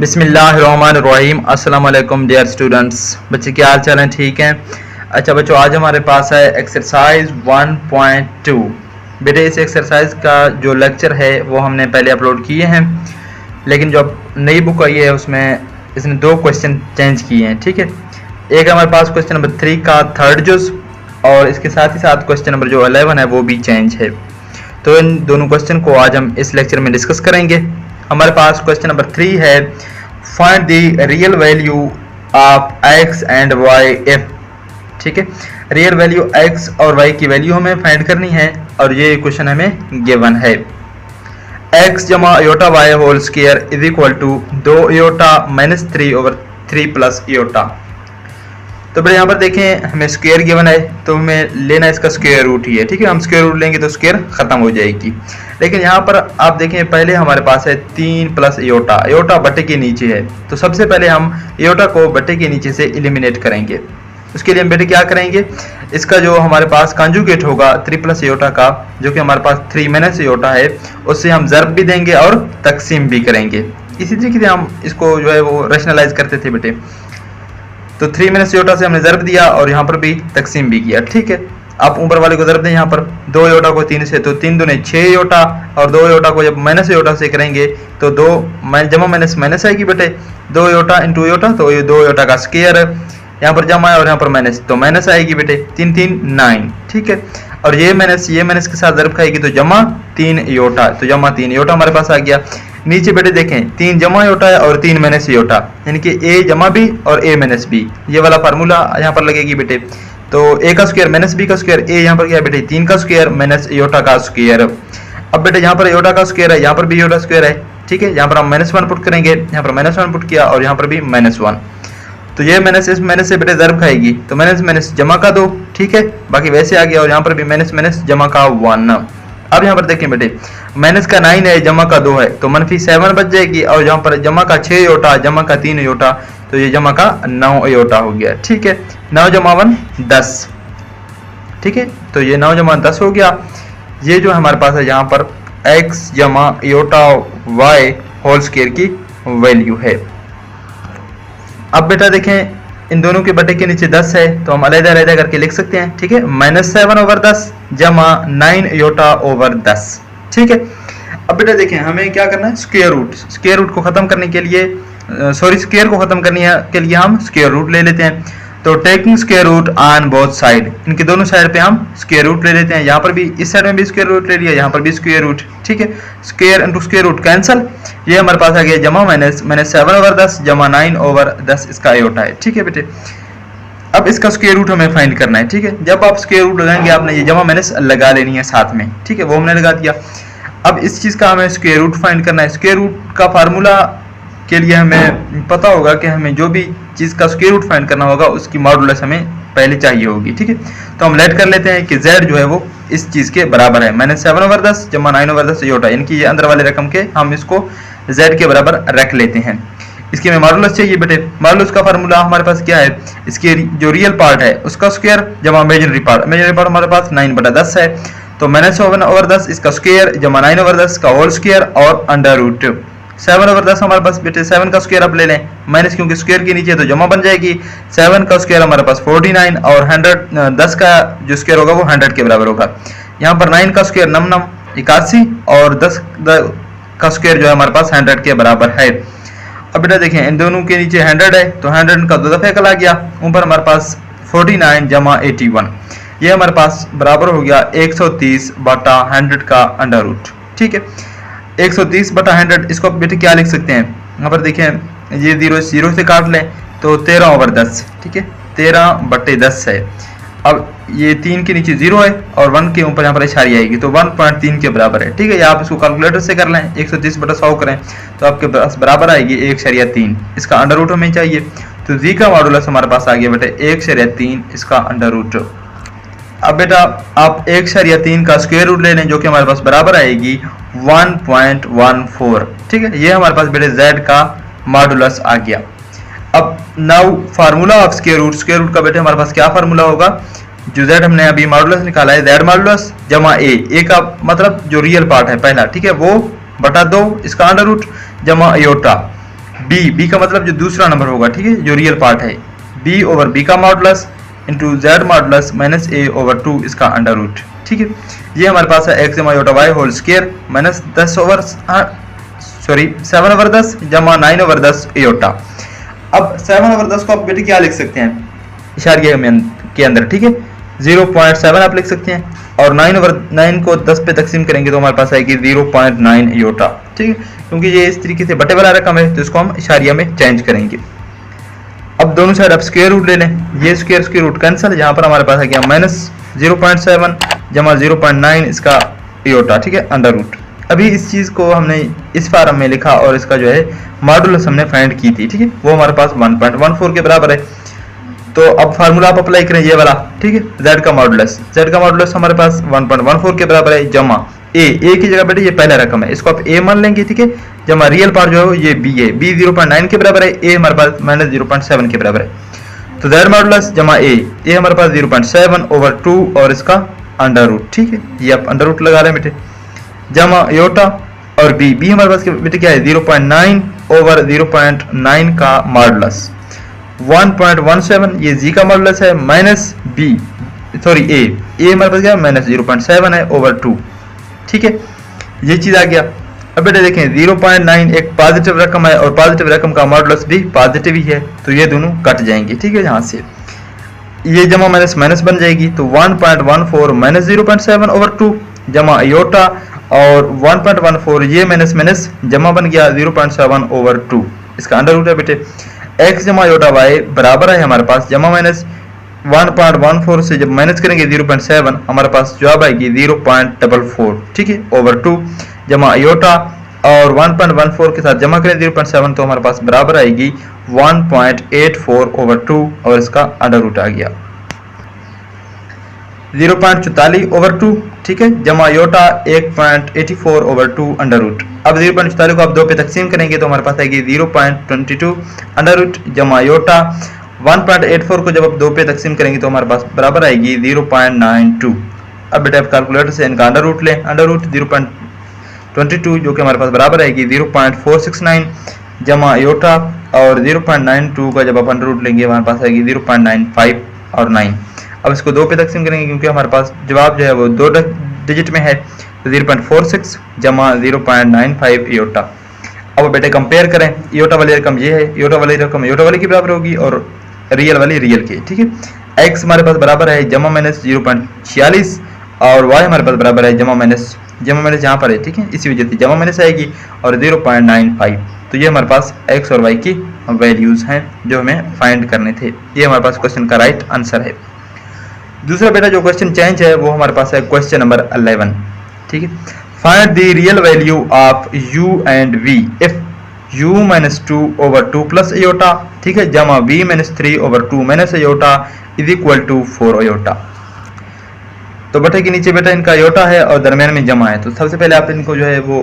बिस्मिल्लाहिर्रहमानिर्रहीम। अस्सलाम वालेकुम डियर स्टूडेंट्स। बच्चे क्या हाल चाल हैं? ठीक हैं। अच्छा बच्चों, आज हमारे पास है एक्सरसाइज 1.2। बेटे इस एक्सरसाइज का जो लेक्चर है वो हमने पहले अपलोड किए हैं, लेकिन जो नई बुक आई है उसमें इसने 2 क्वेश्चन चेंज किए हैं। ठीक है, एक हमारे पास क्वेश्चन नंबर 3 का थर्ड जुज और इसके साथ ही साथ क्वेश्चन नंबर जो 11 है वो भी चेंज है। तो इन दोनों क्वेश्चन को आज हम इस लेक्चर में डिस्कस करेंगे। हमारे पास क्वेश्चन नंबर 3 है, find the real value of x and y if। ठीक है, रियल वैल्यू x और y की वैल्यू हमें फाइंड करनी है और ये क्वेश्चन हमें गिवन है। x जमा iota y whole square is equal to 2 iota minus 3 over 3 plus iota. तो बड़े यहाँ पर देखें हमें स्क्वायर गिवन है तो हमें लेना इसका स्क्वायर रूट ही है। ठीक है, हम स्क्वायर रूट लेंगे तो स्क्वायर खत्म हो जाएगी। लेकिन यहाँ पर आप देखें पहले हमारे पास है 3 प्लस योटा, योटा बटे के नीचे है तो सबसे पहले हम योटा को बटे के नीचे से एलिमिनेट करेंगे। उसके लिए हम बेटे क्या करेंगे, इसका जो हमारे पास कॉन्जुगेट होगा 3 प्लस योटा का, जो कि हमारे पास 3 माइनस योटा है, उससे हम ज़र्ब भी देंगे और तकसीम भी करेंगे। इसी तरीके से हम इसको जो है वो रैशनलाइज करते थे बेटे। तो 3 माइनस योटा से हमने ज़र्ब दिया और यहाँ पर भी तकसीम भी किया। ठीक है, आप ऊपर वाले को ज़र्ब दें यहाँ पर 2 योटा को 3 से, तो 3 दूने 6 योटा और 2 योटा को जब माइनस योटा से करेंगे तो 2 जमा माइनस माइनस आएगी बेटे, 2 योटा इंटू योटा, तो ये 2 योटा का स्क्वायर है, यहाँ पर जमा है और यहाँ पर माइनस, तो माइनस आएगी बेटे 3 3 9। ठीक है, और ये माइनस के साथ ज़र्ब खाएगी तो जमा 3 योटा, तो जमा 3 योटा हमारे पास आ गया। नीचे बेटे देखें 3 जमा योटा है और 3 माइनस योटा, यानी कि a जमा b और a माइनस b, ये वाला फार्मूला यहाँ पर लगेगी बेटे। तो a का स्क्वायर माइनस b का स्क्वायर, a यहाँ पर क्या है बेटे 3 का स्क्वायर माइनस योटा का स्क्वायर। अब बेटे यहाँ पर योटा का स्क्वायर है, यहाँ पर भी योटा स्क्वायर है। ठीक है, यहाँ पर हम -1 पुट करेंगे, यहाँ पर -1 पुट किया और यहाँ पर भी -1, तो ये माइनस इस माइनस से बेटे ज़र्ब खाएगी तो माइनस माइनस जमा का 2। ठीक है, बाकी वैसे आ गया और यहाँ पर भी माइनस माइनस जमा का 1। अब यहाँ पर देखें बेटे माइनस का 9 है, जमा का 2 है, तो -7 बच जाएगी और यहाँ पर जमा का 6 योटा, जमा का 3 योटा, तो ये जमा का 9 योटा हो गया। ठीक है, 9 जमा 1 10। ठीक है, तो ये 9 जमा 10 हो गया। ये जो हमारे पास है यहाँ पर x जमा योटा y होल स्क्वायर की वैल्यू है। अब बेटा देखें इन दोनों के बटे के नीचे 10 है तो हम अलग-अलग करके लिख सकते हैं। ठीक है, -7 ओवर 10 जमा 9 योटा ओवर 10। ठीक है, अब बेटा देखें हमें क्या करना है, स्क्वायर रूट को खत्म करने के लिए स्क्वायर को खत्म करने के लिए हम स्क्वायर रूट ले लेते हैं। तो taking square root on both side, इनके दोनों साइड पे हम स्क्वायर रूट ले लेते हैं। यहाँ पर भी इस साइड में भी स्क्वायर रूट ले लिया, यहाँ पर भी स्क्वायर रूट। ठीक है, square into square root cancel, ये हमारे पास आ गया जमा -7 ओवर 10 जमा 9 ओवर 10 इसका योटा है। ठीक है बेटे, अब इसका स्क्वायर रूट हमें फाइंड करना है। ठीक है, जब आप स्क्वायर रूट लगाएंगे आपने ये जमा माइनस लगा लेनी है साथ में। ठीक है, वो हमने लगा दिया। अब इस चीज़ का हमें स्क्वायर रूट फाइंड करना है। स्क्वायर रूट का फार्मूला के लिए हमें पता होगा कि हमें जो भी चीज़ का स्क्वायर रूट फाइंड करना होगा उसकी मॉडुलस हमें पहले चाहिए होगी। ठीक है, तो हम लेट कर लेते हैं कि z जो है वो इस चीज़ के बराबर है, -7 ओवर 10 जमा 9 ओवर 10 योटा, यानी कि ये अंदर वाले रकम के हम इसको z के बराबर रख लेते हैं। इसके में मॉडुलस चाहिए बेटे। मॉडुलस का फार्मूला हमारे पास क्या है, इसके जो रियल पार्ट है उसका स्क्वायर जमा इमेजिनरी पार्ट हमारे पास 9/10 है, तो -7 ओवर 10 इसका स्क्वायर जमा 9 ओवर 10 का होल स्क्वायर और अंडर रूट 7 ओवर 10 हमारे पास बेटे 7 का स्क्वायर आप ले लें, माइनस क्योंकि स्क्वायर के नीचे तो जमा बन जाएगी। 7 का स्क्वायर हमारे पास 49 और 100 10 का जो स्क्वायर होगा वो 100 के बराबर होगा। यहाँ पर 9 का स्क्वायर 9 81 और 10 का स्क्वायर जो है हमारे पास 100 के बराबर है। अब बेटा देखें इन दोनों के नीचे 100 है तो 100 का 2 दफे कल आ गया, ऊपर हमारे पास 49 जमा 81, ये हमारे पास बराबर हो गया 130/100 का अंडर रूट। ठीक है, 130/100 इसको बेटे क्या लिख सकते हैं, यहाँ पर देखें ये 0 से काट लें तो 13 ओवर 10। ठीक है, 13/10 है। अब ये 3 के नीचे 0 है और 1 के ऊपर यहाँ पर इशारी आएगी तो 1.3 के बराबर है। ठीक है, या आप इसको कैलकुलेटर से कर लें, 130/100 करें तो आपके पास बराबर आएगी 1.3। इसका अंडर रूट हमें चाहिए तो जी का मॉडुलस हमारे पास आ गया बेटे 1.3 इसका अंडर रूट। अब बेटा आप 1.3 का स्क्वायर रूट ले लें जो कि हमारे पास बराबर आएगी 1.14। ठीक है, ये हमारे पास बेटे z का मॉडुलस आ गया। अब now formula of square root का बेटे हमारे पास क्या फार्मूला होगा, जो z हमने अभी मॉडुलस निकाला है z मॉडुलस जमा a का मतलब जो रियल पार्ट है पहला। ठीक है, वो बटा 2 इसका अंडर रूट जमा योटा बी का मतलब जो दूसरा नंबर होगा, ठीक है, जो रियल पार्ट है, बी ओवर बी का modulus into Z modulus minus A over 2 इसका अंडर रूट, ठीक है। ये हमारे पास है एक्स जमा iota y whole square minus 7 over 10 जमा 9 ओवर 10 योटा। अब 7 ओवर 10 को आप बेटे क्या लिख सकते हैं इशारिया के अंदर, ठीक है, 0.7 आप लिख सकते हैं, और 9 ओवर 9 को 10 पे तकसीम करेंगे तो हमारे पास आएगी 0.9 योटा, ठीक है, क्योंकि ये इस तरीके से बटे वाला रकम है तो इसको हम इशारिया में चेंज करेंगे। अब दोनों साइड आप स्क्वायर रूट ले लें, ये स्क्वायर रूट कैंसिल, यहाँ पर हमारे पास आ गया माइनस 0.7 जमा 0.9 इसका योटा, ठीक है, अंडर रूट। अभी इस चीज़ को हमने इस फार्म में लिखा और इसका जो है मॉडुलस हमने फाइंड की थी, ठीक है, वो हमारे पास 1.14 के बराबर है। तो अब फार्मूला आप अप्लाई करें ये वाला, ठीक है, z का मॉडुलस हमारे पास 1.14 के बराबर है जमा ए की जगह बेटे ये पहला रकम है, इसको आप ए मान लेंगे, ठीक है, जमा रियल पार्ट जो है ये बी है, बी 0.9 के बराबर है, ए हमारे पास माइनस 0.7 के बराबर है, तो z मॉडुलस जमा ए हमारे पास 0.7 ओवर 2 और इसका अंडर रूट, ठीक है, ये आप अंडर रूट लगा रहे हैं बेटे, जमा योटा और बी हमारे पास बेटे क्या है 0.9 ओवर 0.9 का मॉडुलस 1.17 ये जी का मॉडुलस है माइनस बी सॉरी ए हमारे पास क्या है माइनस 0.7 है ओवर 2, ठीक है, ये चीज आ गया। अब बेटे देखें 0.9 एक पॉजिटिव रकम है और पॉजिटिव रकम का मॉडुलस भी पॉजिटिव ही है, तो ये दोनों कट जाएंगे, ठीक है, यहाँ से ये जमा माइनस माइनस बन जाएगी, तो 1.14 माइनस 0.7 ओवर 2 जमा योटा और 1.14 ये माइनस माइनस जमा बन गया 0.7 ओवर 2 इसका अंडर रूट है बेटे। x जमा योटा y बराबर है हमारे पास जमा माइनस 1.14 से जब माइनस करेंगे 0.7 हमारे पास जवाब आएगी 0.44, ठीक है, ओवर 2 जमा योटा और 1.14 के साथ जमा करें 0.7 तो हमारे पास बराबर आएगी 1.84 ओवर 2 और इसका अंडर रूट आ गया 0.44 ओवर 2, ठीक है, जमा योटा 1.84 ओवर 2 अंडर रूट। अब 0.44 को आप 2 पे तकसीम करेंगे तो हमारे पास आएगी 0.22 अंडर रूट जमा योटा 1.84 को जब आप 2 पे तकसीम करेंगे तो हमारे पास बराबर आएगी 0.92। अब बेटा आप कैलकुलेटर से इनका अंडर रूट लें, अंडर रूट 0.22 जो कि हमारे पास बराबर आएगी 0.469 जमा योटा और 0.92 का जब आप अंडर रूट लेंगे हमारे पास आएगी 0.95 और 9। अब इसको 2 पे तकसीम करेंगे क्योंकि हमारे पास जवाब जो है वो 2 डिजिट में है, तो 0.46 जमा 0.95 योटा। अब बेटे कंपेयर करें, योटा वाली रकम ये है, योटा वाली रकम योटा वाली की बराबर होगी और रियल वाली रियल की, ठीक है। x हमारे पास बराबर है जमा माइनस 0.46 और y हमारे पास बराबर है जमा माइनस यहाँ पर है, ठीक है, इसी वजह से जमा माइनस आएगी और 0.95। तो ये हमारे पास x और y की वैल्यूज हैं जो हमें फाइंड करने थे, ये हमारे पास क्वेश्चन का राइट आंसर है। दूसरा बेटा जो क्वेश्चन चेंज है वो हमारे पास है क्वेश्चन नंबर 11, ठीक है, find the real value of u and v if u minus 2 over 2 plus iota, ठीक है, जमा v minus 3 over 2 minus iota is equal to 4 iota. तो बेटे के नीचे बेटा इनका अयोटा है और दरमियान में जमा है, तो सबसे पहले आप इनको जो है वो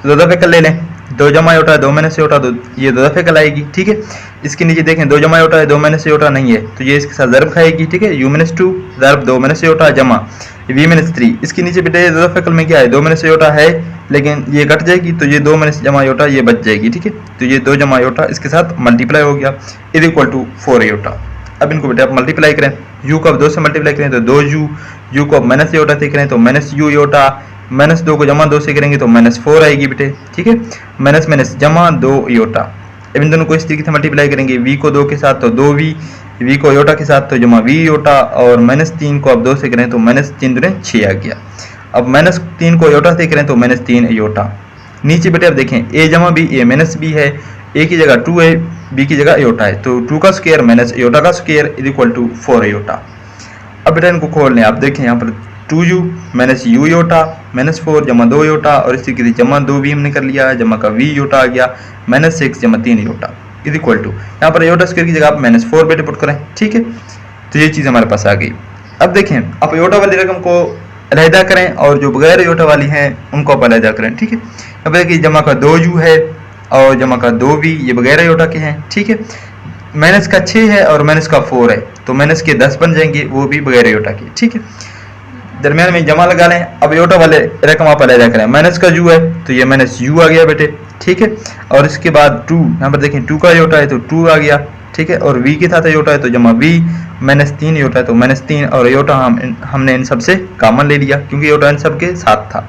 दो दफे कर ले लें, 2 जमा अयोटा 2 माइनस अयोटा, ये 2 दफे कल आएगी, ठीक है। इसके नीचे देखें 2 जमा अयोटा है 2 माइनस अयोटा नहीं है तो ये इसके साथ ज़रब खाएगी, ठीक है, u माइनस 2 ज़रब 2 माइनस अयोटा जमा v माइनस 3। इसके नीचे बेटा ये 2 दफे कल में क्या है 2 माइनस अयोटा है लेकिन ये कट जाएगी तो ये 2 माइनस जमा अयोटा ये बच जाएगी, ठीक है, तो ये 2 जमा अयोटा इसके साथ मल्टीप्लाई हो गया इज इक्वल टू 4 अयोटा। अब इनको बेटा आप मल्टीप्लाई करें, u को आप 2 से मल्टीप्लाई करें तो 2u, u को आप माइनस अयोटा से करें तो माइनस u अयोटा, माइनस 2 को जमा 2 से करेंगे तो माइनस 4 आएगी बेटे, ठीक है, माइनस माइनस जमा 2 अयोटा। अब इन दोनों को इस तरीके से मल्टीप्लाई करेंगे, v को 2 के साथ तो 2v, v को अयोटा के साथ तो जमा v अयोटा और माइनस 3 को आप 2 से करें तो माइनस 3 दूने 6 आ गया। अब माइनस 3 को अयोटा से करें तो माइनस 3 अयोटा। नीचे बेटे आप देखें a जमा b a माइनस b है, a की जगह 2 है b की जगह अयोटा है, तो 2 का स्क्वायर माइनस अयोटा का square is equal to 4 iota. अब बेटा इनको खोल लें, आप देखें यहाँ पर 2u minus u Yotta minus 4 जमा 2 योटा और इसी के जमा 2v हमने कर लिया है, जमा का v योटा आ गया माइनस 6 जमा 3 योटा इज इक्वल टू, यहाँ पर योटा स्क्वायर की जगह आप माइनस 4 बेटे पुट करें, ठीक है, तो ये चीज़ हमारे पास आ गई। अब देखें आप योटा वाली रकम को अलहदा करें और जो बगैर योटा वाली हैं उनको आप अलहदा करें, ठीक है। अब देखिए जमा का 2u है और जमा का 2v ये बगैर योटा के हैं, ठीक है, माइनस का 6 है और माइनस का 4 है तो माइनस के 10 बन जाएंगे वो भी बगैर योटा के, ठीक है। दरमियान में जमा लगा लें, अब योटा वाले रकम आप अलहदा करें, माइनस का u है तो ये माइनस u आ गया बेटे, ठीक है। और इसके बाद 2, यहाँ पर देखें 2 का योटा है तो 2 आ गया, ठीक है। और v के साथ योटा है तो जमा v, -3 योटा है तो -3, और योटा हमने इन सब से कॉमन ले लिया क्योंकि योटा इन सब के साथ था।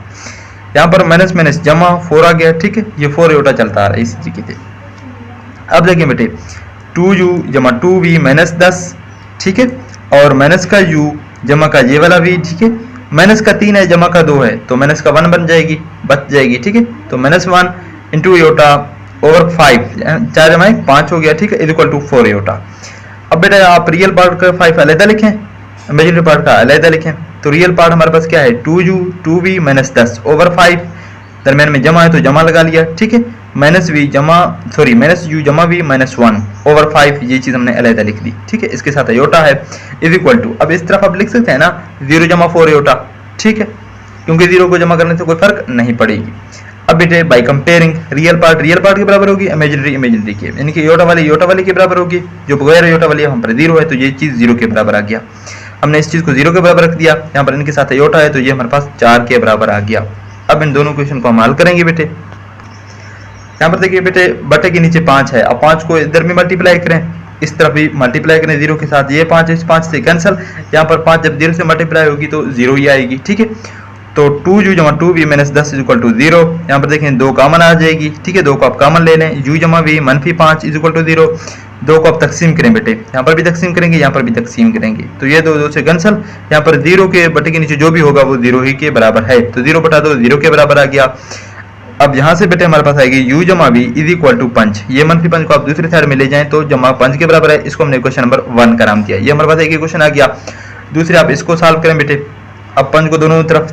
यहाँ पर माइनस माइनस जमा 4 आ गया, ठीक है। ये 4 योटा चलता आ रहा है इसी तरीके से। अब देखें बेटे 2u जमा 2v -10, ठीक है। और माइनस का u जमा का ये वाला v, ठीक है। माइनस का 3 है जमा का 2 है तो माइनस का 1 बच जाएगी, ठीक है। तो -1 इंटू योटा ओवर 5, 4 जमा 5 हो गया, ठीक है, इक्वल टू 4 योटा। अब बेटा आप रियल पार्ट का 5 अलग लिखें, इमेजिनरी पार्ट का अलग लिखें। तो रियल पार्ट हमारे पास क्या है 2u 2v -10 ओवर 5, दरमियान में जमा है तो जमा लगा लिया, ठीक है। माइनस u जमा v -1 ओवर 5, ये चीज हमने अलग लिख दी, ठीक है। इसके साथ योटा है इज इक्वल टू, अब इस तरफ आप लिख सकते हैं ना 0 जमा 4 योटा, ठीक है, क्योंकि 0 को जमा करने से कोई फर्क नहीं पड़ेगी। अब बेटे बाय कंपेयरिंग रियल पार्ट के बराबर होगी, इमेजिनरी के, यानी कि योटा वाली के बराबर होगी, जो बगैर योटा वाली हम पर 0 है तो ये चीज 0 के बराबर आ गया। हमने इस चीज को 0 के बराबर रख दिया, यहाँ पर इनके साथ योटा है तो ये हमारे पास 4 के बराबर आ गया। अब इन दोनों क्वेश्चन को हम हल करेंगे बेटे। यहाँ पर देखिए बेटे बटे के नीचे 5 है, अब 5 को इधर में मल्टीप्लाई करें, इस तरफ भी मल्टीप्लाई करें 0 के साथ, ये 5 इस 5 से कैंसिल, यहाँ पर 5 जब 0 से मल्टीप्लाई होगी तो 0 ही आएगी, ठीक है। तो 2u जमा 2v -10 इक्वल टू 0, यहाँ पर देखें 2 कॉमन आ जाएगी, ठीक है, 2 को आप कॉमन ले लें, u जमा v -5 इक्वल टू 0, 2 को आप तकसीम करें बेटे, यहाँ पर भी तकसीम करेंगे, यहाँ पर भी तकसीम करेंगे, तो ये 2 से कैंसिल, यहाँ पर 0 के बटे के नीचे जो भी होगा वो 0 ही के बराबर है, तो 0 बटा 2 0 के बराबर आ गया। अब यहाँ से बेटे हमारे पास आएगी u जमा v इज इक्वल टू 5, ये -5 को आप दूसरी साइड में ले जाएं तो जमा 5 के बराबर है, इसको हमने क्वेश्चन नंबर 1 का नाम दिया। ये हमारे पास एक क्वेश्चन आ गया। दूसरे आप इसको सॉल्व करें बेटे, अब 5 को दोनों तरफ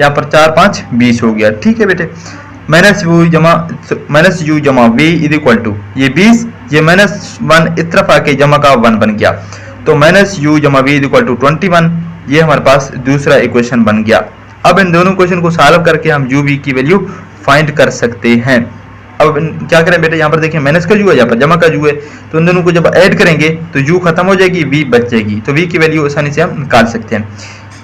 यहाँ पर 4 5 20 हो गया, ठीक है बेटे। माइनस u जमा v इज इक्वल टू ये 20, ये -1 इस तरफ आके जमा का 1 बन गया, तो u जमा v इज इक्वल टू 21, ये हमारे पास दूसरा इक्वेशन बन गया। अब इन दोनों क्वेश्चन को सॉल्व करके हम u v की वैल्यू फाइंड कर सकते हैं। अब क्या करें बेटे, यहाँ पर देखिए माइनस का u है, यहाँ पर जमा का u है, तो इन दोनों को जब ऐड करेंगे तो u खत्म हो जाएगी, v बच जाएगी, तो v की वैल्यू आसानी से हम निकाल सकते हैं।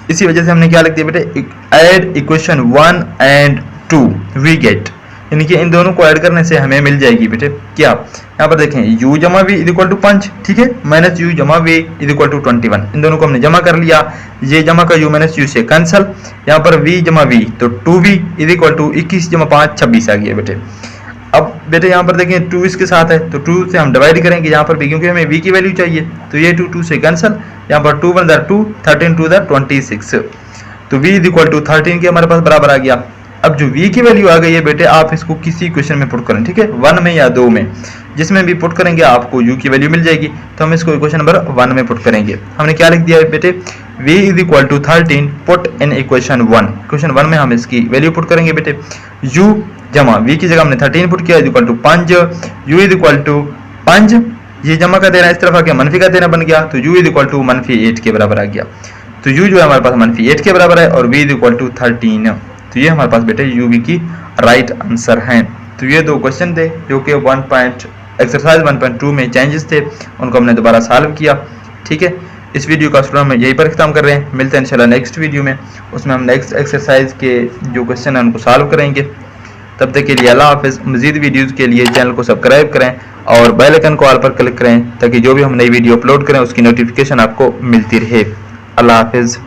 इसी वजह से हमने क्या लिख दिया बेटे, add equation 1 and 2 we get, यानी कि इन दोनों को ऐड करने से हमें मिल जाएगी बेटे क्या, यहाँ पर देखें u जमा v इज इक्वल टू 5, ठीक है, -u जमा v इज इक्वल टू 21, इन दोनों को हमने जमा कर लिया, ये जमा का u -u से कैंसिल, यहाँ पर v जमा v तो 2v इज इक्वल टू 21 जमा 5 26 आ गया बेटे। अब बेटे यहाँ पर देखें 2 इसके साथ है तो 2 से हम डिवाइड करेंगे यहाँ पर भी, क्योंकि हमें v की वैल्यू चाहिए, तो ये 2 से कैंसिल, यहाँ पर 2 1 2 13 2 26, तो v इज इक्वल टू 13 के हमारे पास बराबर आ गया। अब जो v की वैल्यू आ गई है बेटे, आप इसको किसी क्वेश्चन में पुट करें, ठीक है, 1 में या 2 में, जिसमें भी पुट करेंगे आपको u की वैल्यू मिल जाएगी। तो हम इसको क्वेश्चन नंबर 1 में पुट करेंगे। हमने क्या लिख दिया है बेटे, v is equal to 13 put in equation 1, question 1 में हम इसकी वैल्यू पुट करेंगे बेटे, u जमा v की जगह हमने 13 पुट किया is equal to 5, u is equal to 5, ये जमा का देना इस तरफ आ गया, मनफी का देना बन गया, तो u इज इक्वल टू -8 के बराबर आ गया। तो u जो है हमारे पास -8 के बराबर है और v इज इक्वल टू 13, तो ये हमारे पास बेटे u की राइट आंसर है। तो ये 2 क्वेश्चन थे जो कि एक्सरसाइज 1.2 में चेंजेस थे, उनको हमने दोबारा सॉल्व किया, ठीक है। इस वीडियो का स्टूडेंट में यही पर खत्म कर रहे हैं, मिलते हैं इंशाल्लाह नेक्स्ट वीडियो में, उसमें हम नेक्स्ट एक्सरसाइज के जो क्वेश्चन हैं उनको सॉल्व करेंगे। तब तक के लिए अल्लाह हाफिज़। मज़ीद वीडियोज़ के लिए चैनल को सब्सक्राइब करें और बेल आइकन को ऑल पर क्लिक करें ताकि जो भी हम नई वीडियो अपलोड करें उसकी नोटिफिकेशन आपको मिलती रहे। अल्लाह हाफिज़।